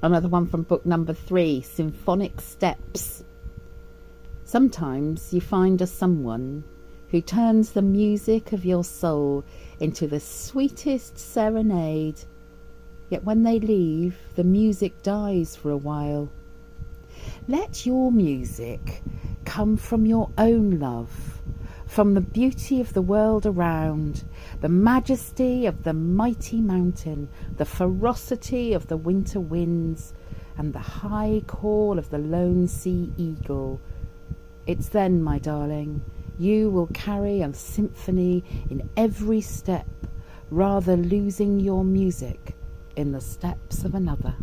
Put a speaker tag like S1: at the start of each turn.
S1: Another one from book number 3, Symphonic Steps. Sometimes you find a someone who turns the music of your soul into the sweetest serenade. Yet when they leave, the music dies for a while. Let your music come from your own love, from the beauty of the world around, the majesty of the mighty mountain, the ferocity of the winter winds, and the high call of the lone sea eagle. It's then, my darling, you will carry a symphony in every step, rather losing your music in the steps of another.